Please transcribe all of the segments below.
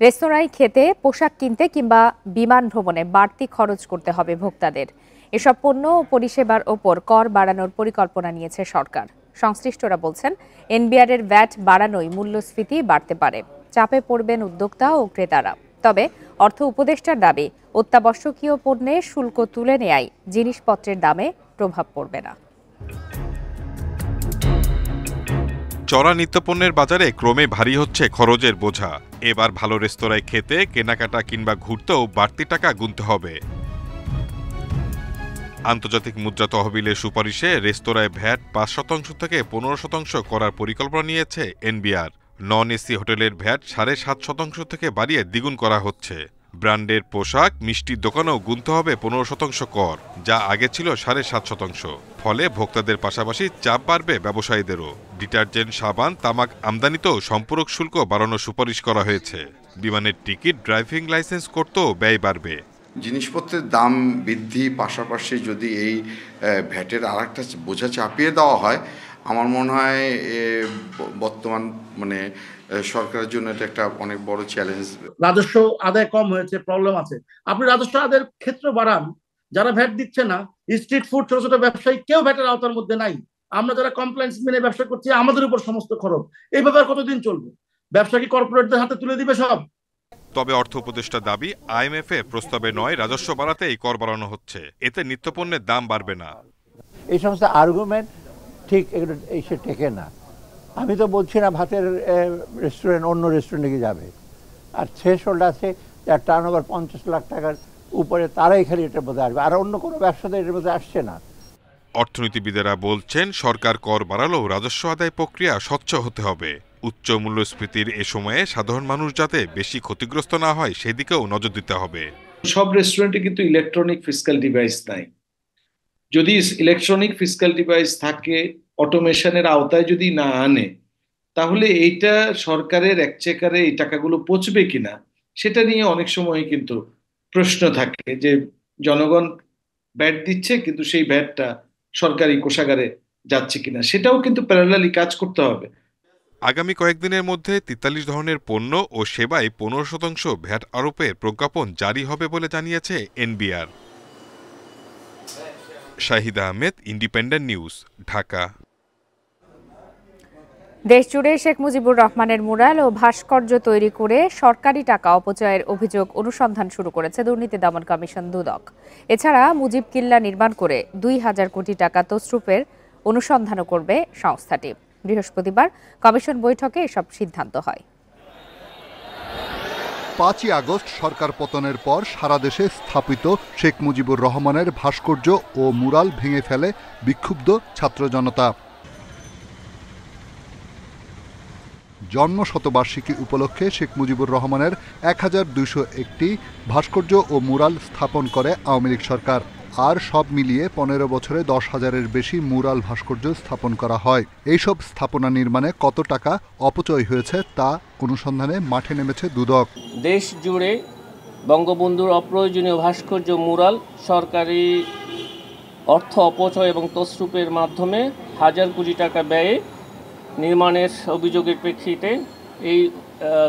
রেস্তোরাঁয় খেতে, পোশাক কিনতে কিংবা বিমান ভ্রমণে বাড়তি খরচ করতে হবে ভোক্তাদের। এসব পণ্য ও পরিষেবার ওপর কর বাড়ানোর পরিকল্পনা নিয়েছে সরকার। সংশ্লিষ্টরা বলছেন, এনবিআর-এর ভ্যাট বাড়ানোয় মূল্যস্ফীতি বাড়তে পারে। চাপে পড়বেন উদ্যোক্তা ও ক্রেতারা। তবে অর্থ উপদেষ্টার দাবি, অত্যাবশ্যকীয় পণ্যে শুল্ক তুলে নেয়ায় জিনিসপত্রের দামে প্রভাব পড়বে না। চড়া নিত্যপণ্যের বাজারে ক্রমে ভারী হচ্ছে খরচের বোঝা। এবার ভালো রেস্তোরাঁয় খেতে, কেনাকাটা কিংবা ঘুরতেও বাড়তি টাকা গুনতে হবে। আন্তর্জাতিক মুদ্রা তহবিলের সুপারিশে রেস্তোরাঁয় ভ্যাট ৫% থেকে ১৫% করার পরিকল্পনা নিয়েছে এনবিআর। নন এসি হোটেলের ভ্যাট ৭.৫% থেকে বাড়িয়ে দ্বিগুণ করা হচ্ছে। ব্র্যান্ডের পোশাক, মিষ্টির দোকানেও গুনতে হবে ১৫% কর, যা আগে ছিল ৭.৫%। ফলে ভোক্তাদের পাশাপাশি চাপ বাড়বে ব্যবসায়ীদেরও। ডিটারজেন্ট, সাবান, তামাক আমদানিতেও সম্পূরক শুল্ক বাড়ানোর সুপারিশ করা হয়েছে। বিমানের টিকিট, ড্রাইভিং লাইসেন্স করতেও ব্যয় বাড়বে। জিনিসপত্রের দাম বৃদ্ধি পাশাপাশি যদি এই ভ্যাটের আরেকটা বোঝা চাপিয়ে দেওয়া হয়, আমার মনে হয় বর্তমান সরকারের জন্য এটা একটা অনেক বড় চ্যালেঞ্জ। রাজস্ব আদায় কম হয়েছে, প্রবলেম আছে। আপনি রাজস্ব আদায়ের ক্ষেত্র বাড়ান, যারা ভ্যাট দিচ্ছে না, স্ট্রিট ফুড, ছোট ছোট ব্যবসায়ী, কেউ ভ্যাটের আওতার মধ্যে নাই। আমরা যারা কমপ্লায়েন্স মেনে ব্যবসা করছি, আমাদের উপর সমস্ত খরচ। এই ব্যাপার কতদিন চলবে? ব্যবসা কি কর্পোরেটদের হাতে তুলে দিবে সব? তবে অর্থ উপদেষ্টার দাবি, আইএমএফ এর প্রস্তাবে নয়, রাজস্ব বাড়াতে এই কর বাড়ানো হচ্ছে। এতে নিত্যপণ্যের দাম বাড়বে না। এই সমস্ত আর্গুমেন্ট ঠিক এসে টেকে না। আমি তো বলছি না ভাতের রেস্টুরেন্ট অন্য রেস্টুরেন্টে যাবে, আর থ্রেশহোল্ড আছে যার টার্নওভার ৫০ লাখ টাকার উপরে, তারাই খালি এটার মধ্যে আসবে, আর অন্য কোনো ব্যবসাতে এটার মধ্যে আসছে না। অর্থনীতিবিদেরা বলছেন, সরকার কর বাড়ালেও রাজস্ব আদায় প্রক্রিয়া স্বচ্ছ হতে হবে। উচ্চ মূল্যস্ফীতির এ সময়ে সাধারণ মানুষ যাতে বেশি ক্ষতিগ্রস্ত না হয় সেদিকেও নজর দিতে হবে। সব রেস্টুরেন্টে কিন্তু ইলেকট্রনিক ফিসক্যাল ডিভাইস নাই। যদি ইলেকট্রনিক ফিসক্যাল ডিভাইস থাকে, অটোমেশনের আওতায় যদি না আনে, তাহলে এইটা সরকারের একচেকারে এই টাকাগুলো পৌঁছবে কিনা সেটা নিয়ে অনেক সময় কিন্তু প্রশ্ন থাকে, যে জনগণ ভ্যাট দিচ্ছে কিন্তু সেই ভ্যাটটা সরকারি কোষাগারে যাচ্ছে কিনা, সেটাও কিন্তু প্যারালালি কাজ করতে হবে। আগামী কয়েকদিনের মধ্যে ৪৩ ধরনের পণ্য ও সেবায় ১৫% ভ্যাট আরোপের প্রজ্ঞাপন জারি হবে বলে জানিয়েছে NBR. Shahida Ahmed, independent news, Dhaka. দেশজুড়ে শেখ মুজিবুর রহমানের মুরাল ও ভাস্কর্য তৈরি করে সরকারি টাকা অপচয়ের অভিযোগ অনুসন্ধান শুরু করেছে দুর্নীতি দমন কমিশন দুদক। এছাড়া মুজিব কিল্লা নির্মাণ করে ২,০০০ কোটি টাকা তছরুপের অনুসন্ধানও করবে সংস্থাটি। বৃহস্পতিবার কমিশন বৈঠকে এসব সিদ্ধান্ত হয়। ৫ই আগস্ট সরকার পতনের পর সারা দেশে স্থাপিত শেখ মুজিবুর রহমানের ভাস্কর্য ও মুরাল ভেঙে ফেলে বিক্ষুব্ধ ছাত্র জনতা। জন্ম শতবার্ষিকী উপলক্ষে শেখ মুজিবুর রহমানের ১,২০১টি ভাস্কর্য ও মুরাল স্থাপন করে আওয়ামী লীগ সরকার। আর সব মিলিয়ে ১৫ বছরে ১০,০০০-এর বেশি মুরাল ভাস্কর্য স্থাপন করা হয়। এইসব স্থাপনা নির্মাণে কত টাকা অপচয় হয়েছে তা অনুসন্ধানে মাঠে নেমেছে দুদক। দেশ জুড়ে বঙ্গবন্ধুর অপ্রয়োজনীয় ভাস্কর্য মুরাল সরকারি অর্থ অপচয় এবং তছরুপের মাধ্যমে হাজার কোটি টাকা ব্যয়ে নির্মাণের অভিযোগের প্রেক্ষিতে এই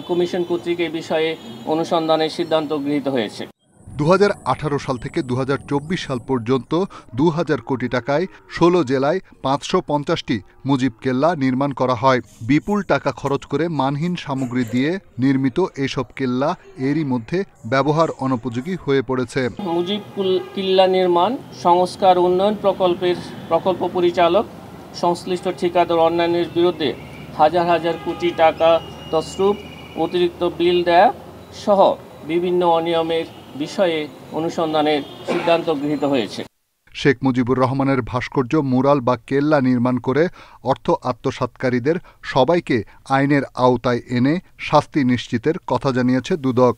কমিশন কর্তৃক এই বিষয়ে অনুসন্ধানের সিদ্ধান্ত গৃহীত হয়েছে। ২০১৮ সাল থেকে ২০২৪ সাল পর্যন্ত ২,০০০ কোটি টাকায় ১৬ জেলায় ৫৫০টি মুজিব কেল্লা নির্মাণ করা হয়। বিপুল টাকা খরচ করে মানহীন সামগ্রী দিয়ে নির্মিত এসব কেল্লা এরই মধ্যে ব্যবহার অনুপযোগী হয়ে পড়েছে। মুজিব কিল্লা নির্মাণ সংস্কার উন্নয়ন প্রকল্প পরিচালক, সংশ্লিষ্ট ঠিকাদার অন্যান্যের বিরুদ্ধে হাজার হাজার কোটি টাকা তছরুপ, অতিরিক্ত বিল দেয়া সহ বিভিন্ন অনিয়মের বিষয়ে অনুসন্ধানের সিদ্ধান্ত গৃহীত হয়েছে। শেখ মুজিবুর রহমানের ভাস্কর্য, মুরাল বা কেল্লা নির্মাণ করে অর্থ আত্মসাৎকারীদের সবাইকে আইনের আওতায় এনে শাস্তি নিশ্চিতের কথা জানিয়েছে দুদক।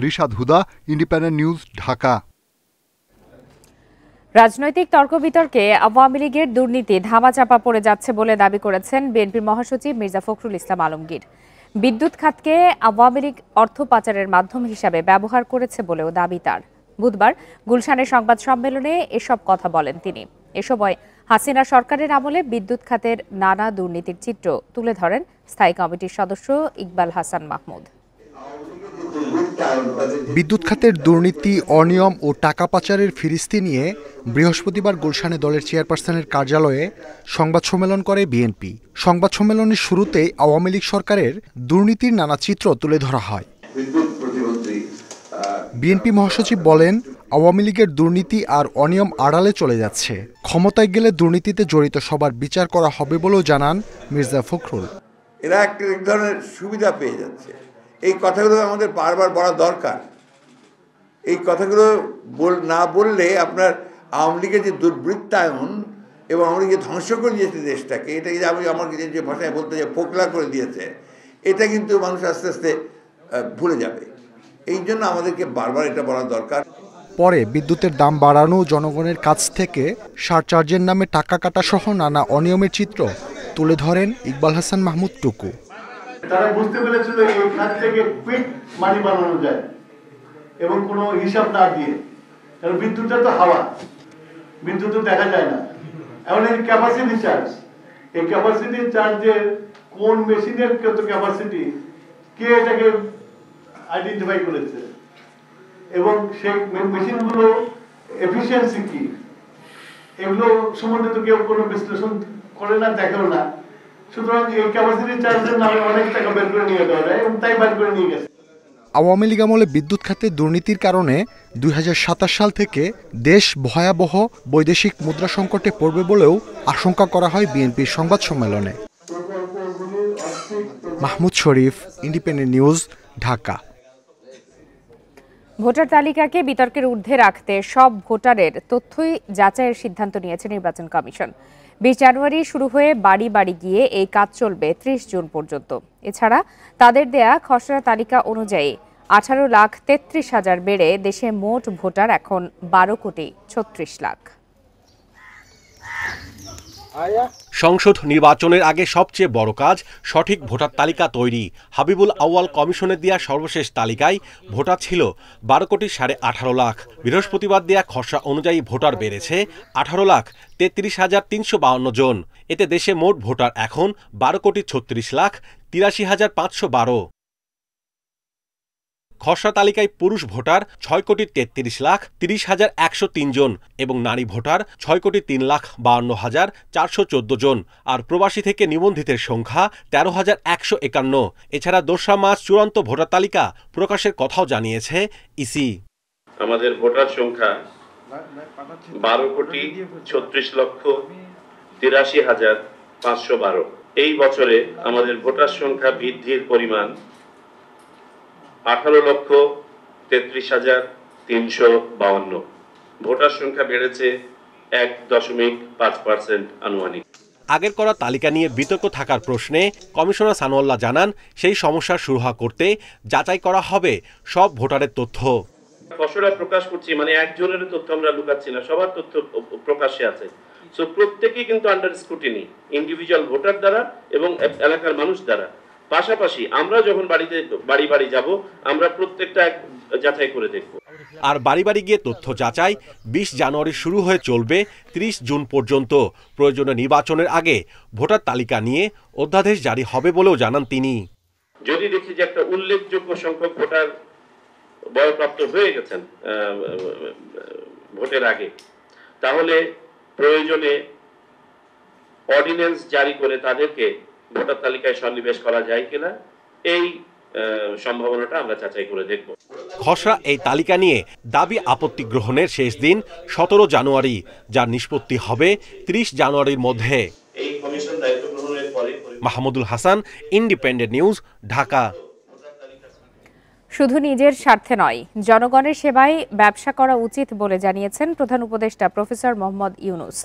রিশাদ হুদা, ইন্ডিপেন্ডেন্ট নিউজ, ঢাকা। রাজনৈতিক তর্ক বিতর্কে আওয়ামী লীগের দুর্নীতি ধামাচাপা পড়ে যাচ্ছে বলে দাবি করেছেন বিএনপির মহাসচিব মির্জা ফখরুল ইসলাম আলমগীর। বিদ্যুৎ খাতকে আওয়ামী লীগ অর্থ পাচারের মাধ্যম হিসাবে ব্যবহার করেছে বলেও দাবি তার। বুধবার গুলশানের সংবাদ সম্মেলনে এসব কথা বলেন তিনি। এ সময় হাসিনা সরকারের আমলে বিদ্যুৎ খাতের নানা দুর্নীতির চিত্র তুলে ধরেন স্থায়ী কমিটির সদস্য ইকবাল হাসান মাহমুদ। বিদ্যুৎ খাতের দুর্নীতি, অনিয়ম ও টাকা পাচারের ফিরিস্তি নিয়ে বৃহস্পতিবার গুলশানে দলের চেয়ারপারসনের কার্যালয়ে সংবাদ সম্মেলন করে বিএনপি। সংবাদ সম্মেলনের শুরুতেই আওয়ামী লীগ সরকারের দুর্নীতির নানা চিত্র তুলে ধরা হয়। বিএনপি মহাসচিব বলেন, আওয়ামী লীগের দুর্নীতি আর অনিয়ম আড়ালে চলে যাচ্ছে। ক্ষমতায় গেলে দুর্নীতিতে জড়িত সবার বিচার করা হবে বলেও জানান মির্জা ফখরুল। এরা এক ধরনের সুবিধা পেয়ে যাচ্ছে। এই কথাগুলো আমাদের বারবার বলা দরকার। এই কথাগুলো না বললে আপনার আওয়ামী লীগের যে দুর্বৃত্তায়ন এবং আওয়ামী লীগের ধ্বংস করে দিয়েছে দেশটাকে, এটাকে আমি আমার যে ভাষায় বলতে যে ফোকলা করে দিয়েছে, এটা কিন্তু মানুষ আস্তে আস্তে ভুলে যাবে। এই জন্য আমাদেরকে বারবার এটা বলা দরকার। পরে বিদ্যুতের দাম বাড়ানো, জনগণের কাছ থেকে সারচার্জের নামে টাকা কাটা সহ নানা অনিয়মের চিত্র তুলে ধরেন ইকবাল হাসান মাহমুদ টুকু। তারা বুঝতে পেরেছিল এই খাত থেকে কুইক মানি বানানো যায় এবং কোনো হিসাব না দিয়ে, কারণ বিদ্যুৎটা তো হাওয়া, বিদ্যুৎ তো দেখা যায় না। এখন এই ক্যাপাসিটি চার্জ, এই ক্যাপাসিটি চার্জের কোন মেশিনের কত ক্যাপাসিটি, কে এটাকে আইডেন্টিফাই করেছে এবং সেই মেশিনগুলো এফিসিয়েন্সি কি, এগুলো সম্বন্ধে তো কেউ কোনো বিশ্লেষণ করে না, দেখেও না। সুতরাং এই ক্যাপাসিটি চার্জের নামে অনেক টাকা বের করে নিয়ে যাওয়া যায় এবং তাই বের করে নিয়ে গেছে। আওয়ামী লীগ আমলে বিদ্যুৎ খাতে দুর্নীতির কারণে 2027 সাল থেকে দেশ ভয়াবহ বৈদেশিক মুদ্রা সংকটে পড়বে বলেও আশঙ্কা করা হয় বিএনপির সংবাদ সম্মেলনে। মাহমুদ শরীফ, ইন্ডিপেন্ডেন্ট নিউজ, ঢাকা। ভোটার তালিকাকে বিতর্কের ঊর্ধ্বে রাখতে সব ভোটারের তথ্যই যাচাইয়ের সিদ্ধান্ত নিয়েছে নির্বাচন কমিশন। 20 জানুয়ারি শুরু হয়ে বাড়ি বাড়ি গিয়ে এই কাজ চলবে 30 জুন পর্যন্ত। এছাড়া তাদের দেয়া খসড়া তালিকা অনুযায়ী 18,33,000 বেড়ে দেশে মোট ভোটার এখন 12,36,00,000। সংসদ নির্বাচনের আগে সবচেয়ে বড় কাজ সঠিক ভোটার তালিকা তৈরি। হাবিবুল আউয়াল কমিশনের দেয়া সর্বশেষ তালিকায় ভোটার ছিল 12,18,00,000। বৃহস্পতিবার দেয়া খসড়া অনুযায়ী ভোটার বেড়েছে 18,33,352 জন। এতে দেশে মোট ভোটার এখন 12,36,83,512। খসড়া তালিকায় পুরুষ ভোটার 6,33,30,103 জন এবং নারী ভোটার 6,03,52,414 জন। আর প্রবাসী থেকে নিবন্ধিতের সংখ্যা 13,151। এছাড়া 2 মার্চ চূড়ান্ত ভোটার তালিকা প্রকাশের কথাও জানিয়েছে ইসি। আমাদের ভোটার সংখ্যা 12,36,83,512। এই বছরে আমাদের ভোটার সংখ্যা বৃদ্ধির পরিমাণ 18,33,352। ভোটার সংখ্যা বেড়েছে 1.5% আনুমানিক। আগের করা তালিকা নিয়ে বিতর্ক থাকার প্রশ্নে কমিশনার সানোয়াল্লাহ জানান, সেই সমস্যা সুরাহা করতে যাচাই করা হবে সব ভোটারের তথ্য। খসড়া প্রকাশ করছি মানে একজনের তথ্য আমরা লুকাচ্ছি না, সবার তথ্য প্রকাশ্যে আছে। সো প্রত্যেকেই কিন্তু আন্ডার স্ক্রুটিনি, ইন্ডিভিজুয়াল ভোটার দ্বারা এবং এলাকার মানুষ দ্বারা। পাশাপাশি আমরা যখন বাড়ি বাড়ি যাব, আমরা প্রত্যেকটা যাচাই করে দেখব। আর বাড়ি বাড়ি গিয়ে তথ্য যাচাই 20 জানুয়ারি শুরু হয়ে চলবে 30 জুন পর্যন্ত। প্রয়োজনীয় নির্বাচনের আগে ভোটার তালিকা নিয়ে অধ্যাদেশ জারি হবে বলেও জানান তিনি। যদি দেখি যে একটা উল্লেখযোগ্য সংখ্যক ভোটার বয়প্রাপ্ত হয়ে গেছেন ভোটের আগে, তাহলে প্রয়োজনে অর্ডিন্যান্স জারি করে তাদেরকে ভোটার তালিকায় সন্নিবেশ করা যায় কিনা, এই সম্ভাবনাটা আমরা যাচাই করে দেখব। খসড়া এই তালিকা নিয়ে দাবি আপত্তি গ্রহণের শেষ দিন 17 জানুয়ারি, যার নিষ্পত্তি হবে 30 জানুয়ারির মধ্যে। এই কমিশন দায়িত্ব গ্রহণের পরে মাহমুদুল হাসান, ইন্ডিপেন্ডেন্ট নিউজ, ঢাকা। শুধু নিজের স্বার্থে নয়, জনগণের সেবায় ব্যবসা করা উচিত বলে জানিয়েছেন প্রধান উপদেষ্টা প্রফেসর মোহাম্মদ ইউনূস।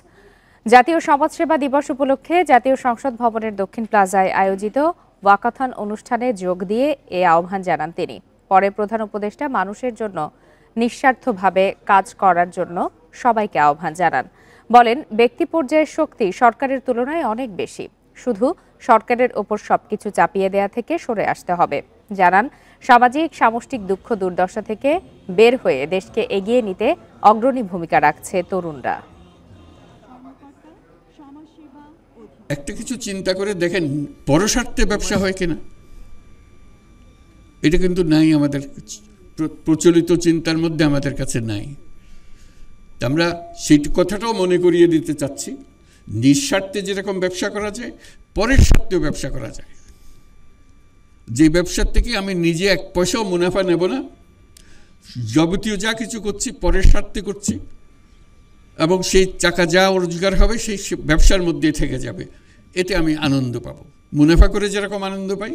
জাতীয় সমাজসেবা দিবস উপলক্ষে জাতীয় সংসদ ভবনের দক্ষিণ প্লাজায় আয়োজিত ওয়াকাথন অনুষ্ঠানে যোগ দিয়ে এ আহ্বান জানান তিনি। পরে প্রধান উপদেষ্টা মানুষের জন্য নিঃস্বার্থভাবে কাজ করার জন্য সবাইকে আহ্বান জানান। বলেন, ব্যক্তি পর্যায়ের শক্তি সরকারের তুলনায় অনেক বেশি, শুধু সরকারের ওপর সবকিছু চাপিয়ে দেয়া থেকে সরে আসতে হবে। জানান, সামাজিক সামষ্টিক দুঃখ দুর্দশা থেকে বের হয়ে দেশকে এগিয়ে নিতে অগ্রণী ভূমিকা রাখছে তরুণরা। একটা কিছু চিন্তা করে দেখেন পরস্বার্থে ব্যবসা হয় কিনা, এটা কিন্তু নাই আমাদের প্রচলিত চিন্তার মধ্যে, আমাদের কাছে নাই। আমরা সেই কথাটাও মনে করিয়ে দিতে চাচ্ছি, নিঃস্বার্থে যেরকম ব্যবসা করা যায়, পরের স্বার্থেও ব্যবসা করা যায়। যে ব্যবসার থেকে আমি নিজে এক পয়সাও মুনাফা নেব না, যাবতীয় যা কিছু করছি পরের স্বার্থে করছি, এবং সেই টাকা যা রোজগার হবে সেই ব্যবসার মধ্যে থেকে যাবে, এতে আমি আনন্দ পাবো, মুনাফা করে যেরকম আনন্দ পাই।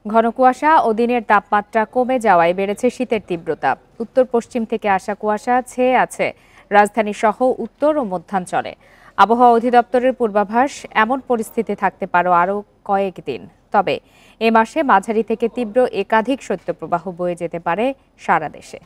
ঘন কুয়াশা ও দিনের তাপমাত্রা কমে যাওয়ায় বেড়েছে শীতের তীব্রতা। উত্তর পশ্চিম থেকে আসা কুয়াশা ছেয়ে আছে রাজধানী সহ উত্তর ও মধ্যাঞ্চলে। আবহাওয়া অধিদপ্তরের পূর্বাভাস, এমন পরিস্থিতি থাকতে পারে আরও কয়েকদিন। তবে এ মাসে মাঝারি থেকে তীব্র একাধিক শৈত্যপ্রবাহ বয়ে যেতে পারে সারা দেশে।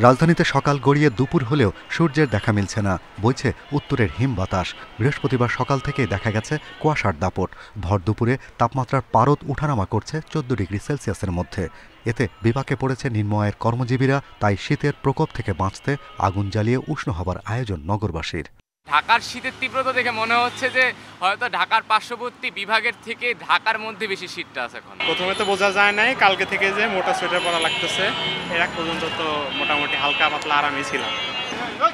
রাজধানীতে সকাল গড়িয়ে দুপুর হলেও সূর্যের দেখা মিলছে না, বইছে উত্তরের হিম বাতাস। বৃহস্পতিবার সকাল থেকে দেখা গেছে কুয়াশার দাপট। ভর দুপুরে তাপমাত্রার পারদ উঠানামা করছে 14 ডিগ্রি সেলসিয়াসের মধ্যে। এতে বিপাকে পড়েছে নিম্ন আয়ের কর্মজীবীরা। তাই শীতের প্রকোপ থেকে বাঁচতে আগুন জ্বালিয়ে উষ্ণ হবার আয়োজন নগরবাসীর। ঢাকার শীতের তীব্রতা দেখে মনে হচ্ছে যে হয়তো ঢাকার পার্শ্ববর্তী বিভাগের থেকে ঢাকার মধ্যে বেশি শীতটা আছে এখন। প্রথমে তো বোঝা যায় নাই, কালকে থেকে যে মোটা সোয়েটার পরা লাগতেছে, এর এক পর্যন্ত তো মোটামুটি হালকা পাতলা আরামই ছিলাম।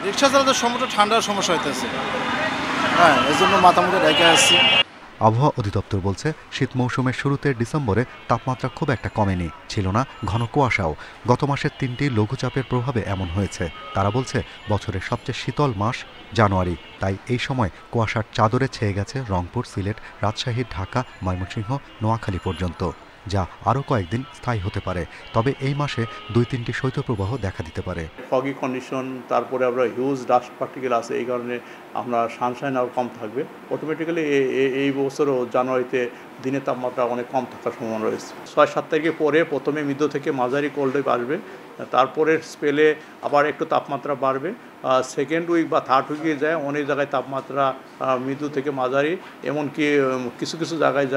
রিক্সা চালাতে সমস্যা, ঠান্ডার সমস্যা হইতেছে, হ্যাঁ, এই জন্য মাথা মুখে ঢেকে আসছি। আবহাওয়া অধিদপ্তর বলছে শীত মৌসুমের শুরুতে ডিসেম্বরে তাপমাত্রা খুব একটা কমেনি, ছিল না ঘন কুয়াশাও। গত মাসের 3টি লঘুচাপের প্রভাবে এমন হয়েছে। তারা বলছে বছরের সবচেয়ে শীতল মাস জানুয়ারি, তাই এই সময় কুয়াশার চাদরে ছেয়ে গেছে রংপুর, সিলেট, রাজশাহী, ঢাকা, ময়মনসিংহ, নোয়াখালী পর্যন্ত, যা আরও কয়েকদিন স্থায়ী হতে পারে। তবে এই মাসে 2-3টি শৈত্যপ্রবাহ দেখা দিতে পারে। ফগি কন্ডিশন, তারপরে আমরা হিউজ ডাস্ট পার্টিকেল আছে, এই কারণে আমরা সানশাইন আরও কম থাকবে। অটোমেটিক্যালি এই বছরও জানুয়ারিতে দিনের তাপমাত্রা অনেক কম থাকার সম্ভাবনা রয়েছে। 6-7 তারিখে পরে প্রথমে মৃদু থেকে মাঝারি কোল্ড ওয়েভ আসবে, তারপরের স্পেলে আবার একটু তাপমাত্রা বাড়বে। সেকেন্ড উইক বা থার্ড উইকে যায় অনেক জায়গায় তাপমাত্রা মৃদু থেকে মাঝারি, এমনকি কিছু কিছু জায়গায়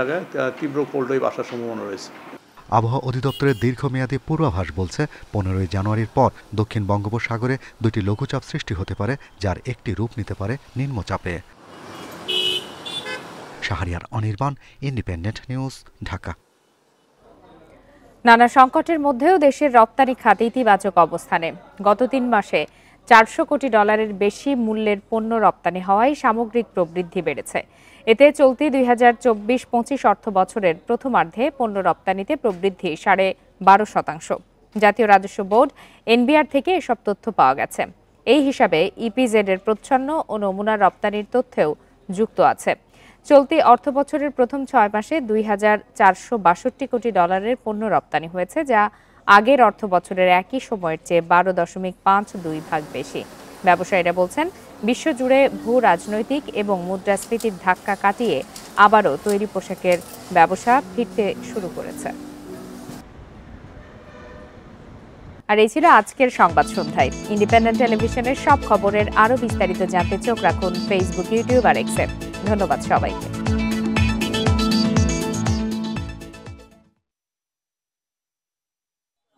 তীব্র কোল্ড ওয়েভ আসার সম্ভাবনা রয়েছে। আবহাওয়া অধিদপ্তরের দীর্ঘমেয়াদী পূর্বাভাস বলছে 15 জানুয়ারির পর দক্ষিণ বঙ্গোপসাগরে 2টি লঘুচাপ সৃষ্টি হতে পারে, যার একটি রূপ নিতে পারে নিম্নচাপে। Shahriar Anirban, independent news, Dhaka. নানা সংকটের মধ্যেও দেশের রপ্তানি খাত ইতিবাচক অবস্থানে। গত 3 মাসে $400 কোটি বেশি মূল্যের পণ্য রপ্তানি হওয়ায় সামগ্রিক প্রবৃদ্ধি বেড়েছে। এতে চলতি 2024-25 অর্থ বছরের প্রথমার্ধে পণ্য রপ্তানিতে প্রবৃদ্ধি 12.5%। জাতীয় রাজস্ব বোর্ড এনবিআর থেকে এসব তথ্য পাওয়া গেছে। এই হিসাবে ইপিজেড এর প্রচ্ছন্ন ও নমুনা রপ্তানির তথ্যেও যুক্ত আছে। চলতি অর্থবছরের প্রথম 6 মাসে $2,462 কোটি পণ্য রপ্তানি হয়েছে, যা আগের অর্থ বছরের একই সময়ের চেয়ে 12.52% বেশি। ব্যবসায়ীরা বলছেন বিশ্বজুড়ে ভূ রাজনৈতিক এবং মুদ্রাস্ফীতির ধাক্কা কাটিয়ে আবারও তৈরি পোশাকের ব্যবসা ফিরতে শুরু করেছে। আর এই ছিল আজকের সংবাদ সন্ধ্যায়। ইন্ডিপেন্ডেন্ট টেলিভিশনের সব খবরের আরও বিস্তারিত জানতে চোখ রাখুন ফেসবুক, ইউটিউব আর এক্সে। ধন্যবাদ সবাইকে।